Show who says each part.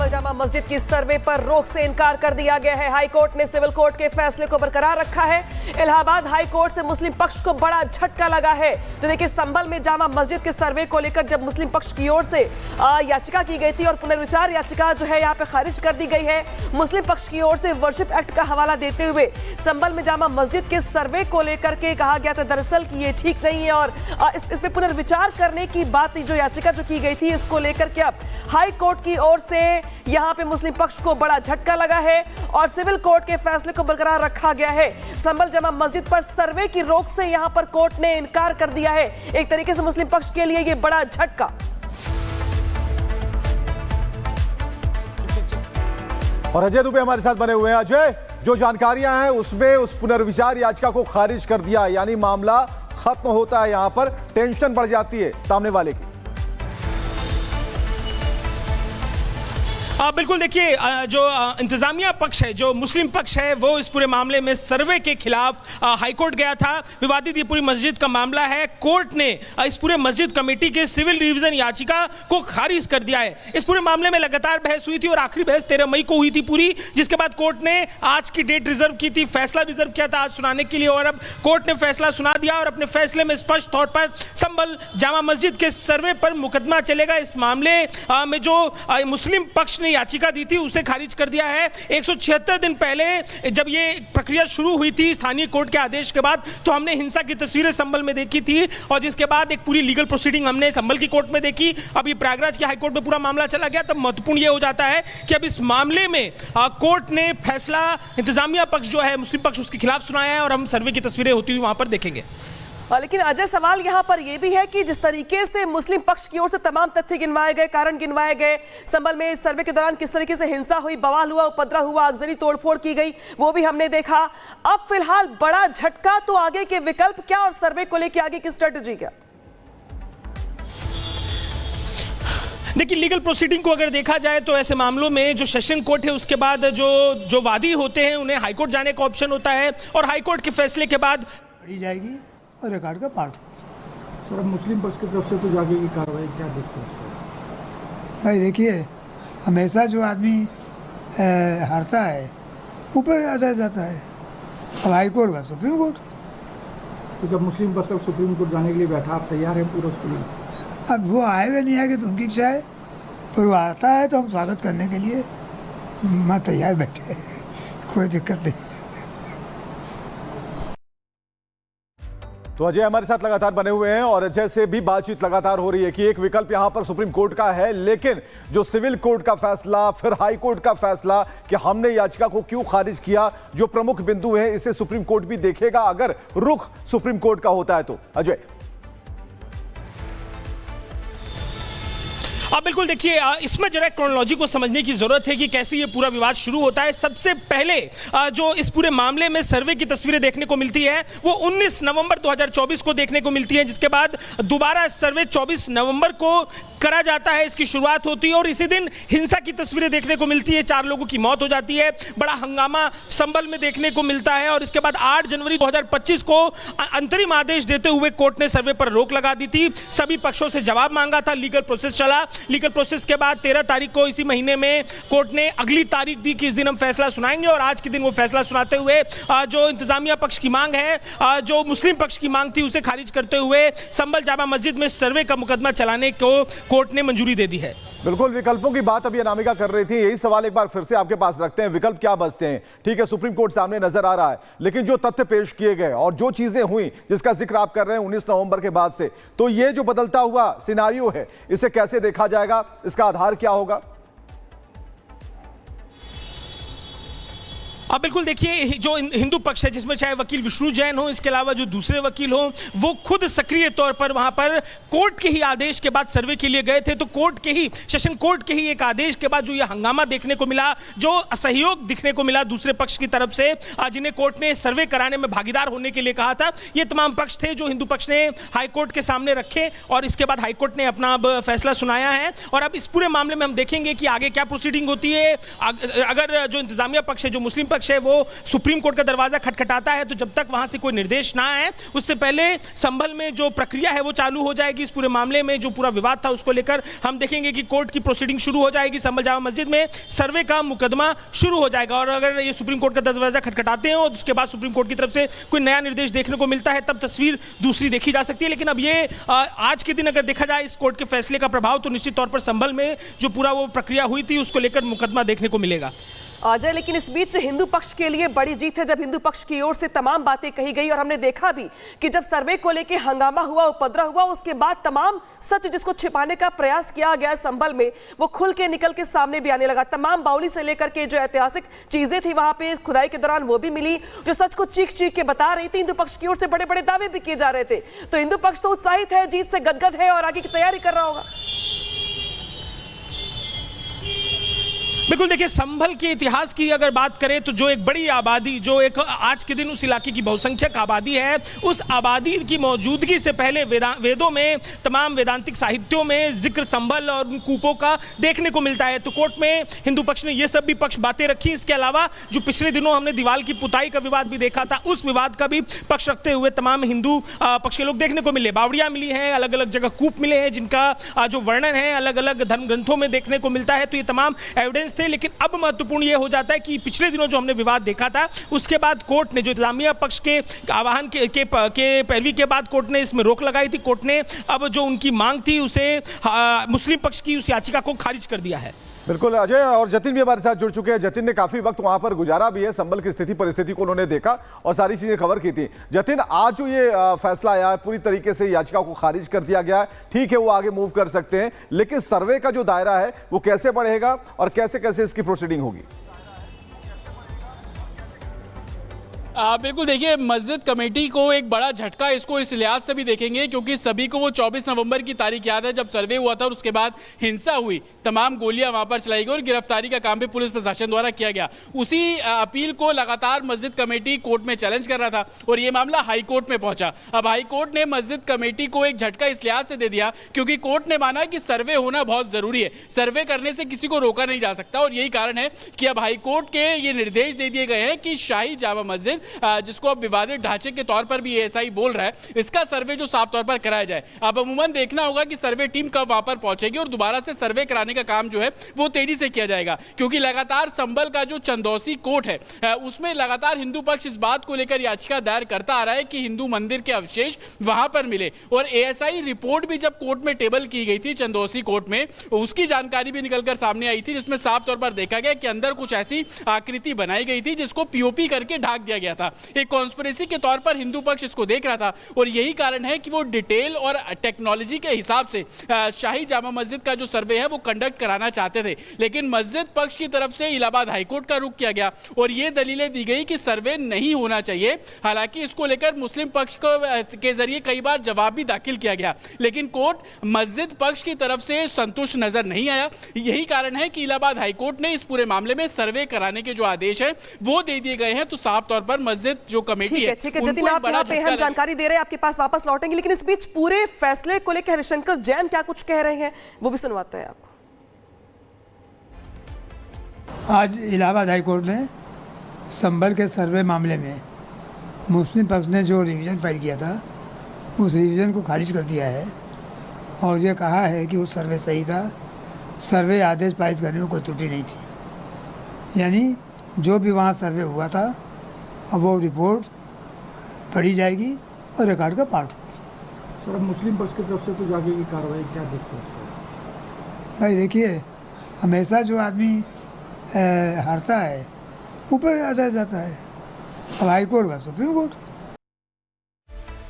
Speaker 1: संभल जामा मस्जिद की सर्वे पर रोक से इनकार कर दिया गया है। हाई कोर्ट ने सिविल कोर्ट के फैसले को बरकरार रखा है। इलाहाबाद हाई कोर्ट से मुस्लिम पक्ष को बड़ा झटका लगा है। तो देखिए, संभल में जामा मस्जिद के सर्वे को लेकर जब मुस्लिम पक्ष की ओर से याचिका की गई थी और पुनर्विचार याचिका जो है यहाँ पे खारिज कर दी गई है। मुस्लिम पक्ष की ओर से वर्शिप एक्ट का हवाला देते हुए संभल में जामा मस्जिद के सर्वे को लेकर के कहा गया था दरअसल कि ये ठीक नहीं है और इसमें पुनर्विचार करने की बात जो याचिका जो की गई थी इसको लेकर के अब हाई कोर्ट की ओर से यहां पे मुस्लिम पक्ष को बड़ा झटका लगा है और सिविल कोर्ट के फैसले को बरकरार रखा गया है। संभल जामा मस्जिद पर सर्वे की रोक से यहां पर कोर्ट ने इनकार कर दिया है। एक तरीके से मुस्लिम पक्ष के लिए यह बड़ा झटका।
Speaker 2: और अजय दुबे हमारे साथ बने हुए हैं। अजय, जो जानकारियां हैं उसमें उस पुनर्विचार याचिका को खारिज कर दिया, यानी मामला खत्म होता है। यहां पर टेंशन बढ़ जाती है सामने वाले की।
Speaker 3: बिल्कुल, देखिए, जो इंतजामिया पक्ष है, जो मुस्लिम पक्ष है, वो इस पूरे मामले में सर्वे के खिलाफ हाईकोर्ट गया था। विवादित ये पूरी मस्जिद का मामला है। कोर्ट ने इस पूरे मस्जिद कमेटी के सिविल रिवीजन याचिका को खारिज कर दिया है। इस पूरे मामले में लगातार बहस हुई थी और आखिरी बहस 13 मई को हुई थी पूरी, जिसके बाद कोर्ट ने आज की डेट रिजर्व की थी, फैसला रिजर्व किया था आज सुनाने के लिए और अब कोर्ट ने फैसला सुना दिया और अपने फैसले में स्पष्ट तौर पर संभल जामा मस्जिद के सर्वे पर मुकदमा चलेगा। इस मामले में जो मुस्लिम पक्ष ने याचिका दी थी उसे खारिज कर दिया है। 176 दिन पहले जब ये प्रक्रिया शुरू हुई थी स्थानीय कोर्ट के आदेश के बाद, तो हमने हिंसा की तस्वीरें संभल में देखी थी और जिसके बाद एक पूरी लीगल प्रोसीडिंग हमने संभल की कोर्ट में देखी। अब ये प्रयागराज की हाईकोर्ट में पूरा मामला चला गया। तब महत्वपूर्ण ये हो जाता है कि अब इस मामले में कोर्ट ने फैसला इंतजामिया पक्ष जो है मुस्लिम पक्ष उसके खिलाफ सुनाया है और हम सर्वे की तस्वीरें होती हुई वहां पर देखेंगे।
Speaker 1: लेकिन अजय, सवाल यहां पर यह भी है कि जिस तरीके से मुस्लिम पक्ष की ओर से तमाम तथ्य गिनवाए गए, कारण गिनवाए गए, संभल में सर्वे के दौरान किस तरीके से हिंसा हुई, बवाल हुआ, उपद्रव हुआ, आगजनी तोड़फोड़ की गई, वो भी हमने देखा। अब फिलहाल बड़ा झटका, तो आगे के विकल्प क्या और सर्वे को लेकर आगे की स्ट्रेटेजी क्या?
Speaker 3: देखिए, लीगल प्रोसीडिंग को अगर देखा जाए तो ऐसे मामलों में जो सेशन कोर्ट है उसके बाद जो वादी होते हैं उन्हें हाईकोर्ट जाने का ऑप्शन होता है और हाईकोर्ट के फैसले के बाद
Speaker 4: पढ़ी जाएगी और रिकॉर्ड का पार्ट होगा। सर, मुस्लिम पक्ष की तरफ से तो जागे की कार्रवाई क्या देखते हैं? भाई देखिए, हमेशा जो आदमी हारता है ऊपर आता जाता है। अब हाई कोर्ट व सुप्रीम कोर्ट, तो जब मुस्लिम पक्ष सुप्रीम कोर्ट जाने के लिए बैठा, आप तैयार हैं पूरा उसके लिए? अब वो आएगा नहीं आएगा तो उनकी इच्छा है, पर वो आता है तो हम स्वागत करने के लिए मैं तैयार बैठे हैं, कोई दिक्कत नहीं।
Speaker 2: तो अजय हमारे साथ लगातार बने हुए हैं और अजय से भी बातचीत लगातार हो रही है कि एक विकल्प यहां पर सुप्रीम कोर्ट का है, लेकिन जो सिविल कोर्ट का फैसला, फिर हाई कोर्ट का फैसला कि हमने याचिका को क्यों खारिज किया, जो प्रमुख बिंदु है इसे सुप्रीम कोर्ट भी देखेगा अगर रुख सुप्रीम कोर्ट का होता है तो। अजय,
Speaker 3: बिल्कुल, देखिए, इसमें जरा क्रोनोलॉजी को समझने की जरूरत है कि कैसे ये पूरा विवाद शुरू होता है। सबसे पहले जो इस पूरे मामले में सर्वे की तस्वीरें देखने को मिलती है वो 19 नवंबर 2024 को देखने को मिलती है, जिसके बाद दोबारा सर्वे 24 नवंबर को करा जाता है, इसकी शुरुआत होती है और इसी दिन हिंसा की तस्वीरें देखने को मिलती है। 4 लोगों की मौत हो जाती है, बड़ा हंगामा संभल में देखने को मिलता है और इसके बाद 8 जनवरी 2025 को अंतरिम आदेश देते हुए कोर्ट ने सर्वे पर रोक लगा दी थी। सभी पक्षों से जवाब मांगा था, लीगल प्रोसेस चला। लीगल प्रोसेस के बाद 13 तारीख को इसी महीने में कोर्ट ने अगली तारीख दी कि इस दिन हम फैसला सुनाएंगे और आज के दिन वो फैसला सुनाते हुए जो इंतजामिया पक्ष की मांग है, जो मुस्लिम पक्ष की मांग थी, उसे खारिज करते हुए संभल जामा मस्जिद में सर्वे का मुकदमा चलाने को कोर्ट ने मंजूरी दे दी है।
Speaker 2: बिल्कुल, विकल्पों की बात अभी अनामिका कर रही थी, यही सवाल एक बार फिर से आपके पास रखते हैं, विकल्प क्या बचते हैं? ठीक है, सुप्रीम कोर्ट सामने नजर आ रहा है, लेकिन जो तथ्य पेश किए गए और जो चीजें हुई जिसका जिक्र आप कर रहे हैं 19 नवंबर के बाद से, तो ये जो बदलता हुआ सिनारियो है इसे कैसे देखा जाएगा, इसका आधार क्या होगा?
Speaker 3: बिल्कुल, देखिए, जो हिंदू पक्ष है जिसमें चाहे वकील विष्णु जैन हो, इसके अलावा जो दूसरे वकील हो, वो खुद सक्रिय तौर पर वहां पर कोर्ट के ही आदेश के बाद सर्वे के लिए गए थे। तो कोर्ट के ही, सेशन कोर्ट के ही एक आदेश के बाद जो ये हंगामा देखने को मिला, जो असहयोग दिखने को मिला दूसरे पक्ष की तरफ से, जिन्हें कोर्ट ने सर्वे कराने में भागीदार होने के लिए कहा था, ये तमाम पक्ष थे जो हिंदू पक्ष ने हाईकोर्ट के सामने रखे और इसके बाद हाईकोर्ट ने अपना अब फैसला सुनाया है। और अब इस पूरे मामले में हम देखेंगे कि आगे क्या प्रोसीडिंग होती है। अगर जो इंतजामिया पक्ष है, जो मुस्लिम पक्ष पक्ष है वो सुप्रीम कोर्ट का दरवाजा खटखटाता है, तो जब तक वहां से कोई निर्देश ना आए उससे पहले संभल में जो प्रक्रिया है वो चालू हो जाएगी। इस पूरे मामले में जो पूरा विवाद था उसको लेकर हम देखेंगे कि कोर्ट की प्रोसीडिंग शुरू हो जाएगी। संभल जामा मस्जिद में सर्वे का मुकदमा शुरू हो जाएगा और अगर ये सुप्रीम कोर्ट का दरवाजा खटखटाते हैं और उसके बाद सुप्रीम कोर्ट की तरफ से कोई नया निर्देश देखने को मिलता है तब तस्वीर दूसरी देखी जा सकती है। लेकिन अब ये आज के दिन अगर देखा जाए इस कोर्ट के फैसले का प्रभाव, तो निश्चित तौर पर संभल में जो पूरा वो प्रक्रिया हुई थी उसको लेकर मुकदमा देखने को मिलेगा।
Speaker 1: अजय, लेकिन इस बीच हिंदू पक्ष के लिए बड़ी जीत है जब हिंदू पक्ष की ओर से तमाम बातें कही गई और हमने देखा भी कि जब सर्वे को लेकर हंगामा हुआ, उपद्रव हुआ, उसके बाद तमाम सच जिसको छिपाने का प्रयास किया गया संभल में वो खुल के निकल के सामने भी आने लगा। तमाम बाउली से लेकर के जो ऐतिहासिक चीजें थी वहां पे खुदाई के दौरान वो भी मिली, जो सच को चीख चीख के बता रही थी। हिंदू पक्ष की ओर से बड़े बड़े दावे भी किए जा रहे थे, तो हिंदू पक्ष तो उत्साहित है, जीत से गदगद है और आगे की तैयारी कर रहा होगा।
Speaker 3: बिल्कुल, देखिए संभल के इतिहास की अगर बात करें तो जो एक बड़ी आबादी, जो एक आज के दिन उस इलाके की बहुसंख्यक आबादी है, उस आबादी की मौजूदगी से पहले वेदों में, तमाम वेदांतिक साहित्यों में जिक्र संभल और उन कूपों का देखने को मिलता है। तो कोर्ट में हिंदू पक्ष ने ये सब भी पक्ष बातें रखी। इसके अलावा जो पिछले दिनों हमने दीवाल की पुताई का विवाद भी देखा था, उस विवाद का भी पक्ष रखते हुए तमाम हिंदू पक्ष के लोग देखने को मिले। बावड़ियां मिली हैं, अलग अलग जगह कूप मिले हैं जिनका जो वर्णन है अलग अलग धर्म ग्रंथों में देखने को मिलता है। तो ये तमाम एविडेंस थे। लेकिन अब महत्वपूर्ण यह हो जाता है कि पिछले दिनों जो हमने विवाद देखा था उसके बाद कोर्ट ने जो इंतजामिया पक्ष के आह्वान के पैरवी के बाद कोर्ट ने इसमें रोक लगाई थी। कोर्ट ने अब जो उनकी मांग थी उसे मुस्लिम पक्ष की उस याचिका को खारिज कर दिया है।
Speaker 2: बिल्कुल, अजय और जतिन भी हमारे साथ जुड़ चुके हैं। जतिन ने काफी वक्त वहां पर गुजारा भी है, संभल की स्थिति परिस्थिति को उन्होंने देखा और सारी चीजें खबर की थी। जतिन, आज जो ये फैसला आया है पूरी तरीके से याचिका को खारिज कर दिया गया है, ठीक है वो आगे मूव कर सकते हैं, लेकिन सर्वे का जो दायरा है वो कैसे बढ़ेगा और कैसे कैसे इसकी प्रोसीडिंग होगी?
Speaker 5: बिल्कुल, देखिए मस्जिद कमेटी को एक बड़ा झटका इसको इस लिहाज से भी देखेंगे क्योंकि सभी को वो 24 नवंबर की तारीख याद है जब सर्वे हुआ था और उसके बाद हिंसा हुई, तमाम गोलियां वहां पर चलाई गई और गिरफ्तारी का काम भी पुलिस प्रशासन द्वारा किया गया। उसी अपील को लगातार मस्जिद कमेटी कोर्ट में चैलेंज कर रहा था और ये मामला हाई कोर्ट में पहुंचा। अब हाई कोर्ट ने मस्जिद कमेटी को एक झटका इस लिहाज से दे दिया क्योंकि कोर्ट ने माना कि सर्वे होना बहुत जरूरी है, सर्वे करने से किसी को रोका नहीं जा सकता और यही कारण है कि अब हाई कोर्ट के ये निर्देश दे दिए गए हैं कि शाही जामा मस्जिद, जिसको अब विवादित ढांचे के तौर पर भी एएसआई बोल रहा है, इसका सर्वे जो साफ तौर पर कराया जाए। अब अमूमन देखना होगा कि सर्वे टीम कब वहां पर पहुंचेगी और दोबारा से सर्वे कराने का काम जो है वो तेजी से किया जाएगा क्योंकि लगातार संभल का जो चंदौसी कोर्ट है उसमें लगातार हिंदू पक्ष इस बात को लेकर याचिका दायर करता आ रहा है कि हिंदू मंदिर के अवशेष वहां पर मिले और एएसआई रिपोर्ट भी जब कोर्ट में टेबल की गई थी चंदौसी कोर्ट में, उसकी जानकारी भी निकलकर सामने आई थी जिसमें साफ तौर पर देखा गया कि अंदर कुछ ऐसी आकृति बनाई गई थी जिसको पीओपी करके ढाक दिया गया था। एक कॉन्स्पिरेसी के तौर पर हिंदू पक्ष इसको देख रहा था और यही कारण है कि वो डिटेल और टेक्नोलॉजी के हिसाब से शाही जामा मस्जिद का जो सर्वे है वो कंडक्ट कराना चाहते थे। लेकिन मस्जिद पक्ष की तरफ से इलाहाबाद हाईकोर्ट का रुख किया गया और ये दलीलें दी गई कि सर्वे नहीं होना चाहिए। हालांकि इसको लेकर मुस्लिम पक्ष के जरिए कई बार जवाब भी दाखिल किया गया लेकिन कोर्ट मस्जिद पक्ष की तरफ से संतुष्ट नजर नहीं आया। यही कारण है कि इलाहाबाद हाईकोर्ट ने इस पूरे मामले में सर्वे कराने के जो आदेश है वो दे दिए गए हैं। तो साफ तौर पर मस्जिद जो कमेटी है,
Speaker 1: ठीक है जतिन, आप यहाँ पे हम जानकारी दे रहे हैं, आपके पास वापस लौटेंगे, लेकिन इस बीच पूरे फैसले को लेकर हरिशंकर जैन क्या कुछ कह रहे हैं वो भी सुनवाते हैं आपको।
Speaker 4: आज इलाहाबाद हाईकोर्ट ने संभल के सर्वे मामले में मुस्लिम पक्ष ने जो रिवीजन फाइल किया था उस रिवीजन को खारिज कर दिया है और ये कहा है कि वो सर्वे सही था, सर्वे आदेश पारित करने में कोई त्रुटि नहीं थी। यानी जो भी वहाँ सर्वे हुआ था अब वो रिपोर्ट पढ़ी जाएगी और रिकॉर्ड का पार्ट होगा।
Speaker 6: सर, मुस्लिम पक्ष की तरफ से तो आगे की कार्रवाई क्या देखते हैं?
Speaker 4: भाई देखिए, हमेशा जो आदमी हारता है ऊपर आता जाता है। अब हाई कोर्ट व सुप्रीम कोर्ट,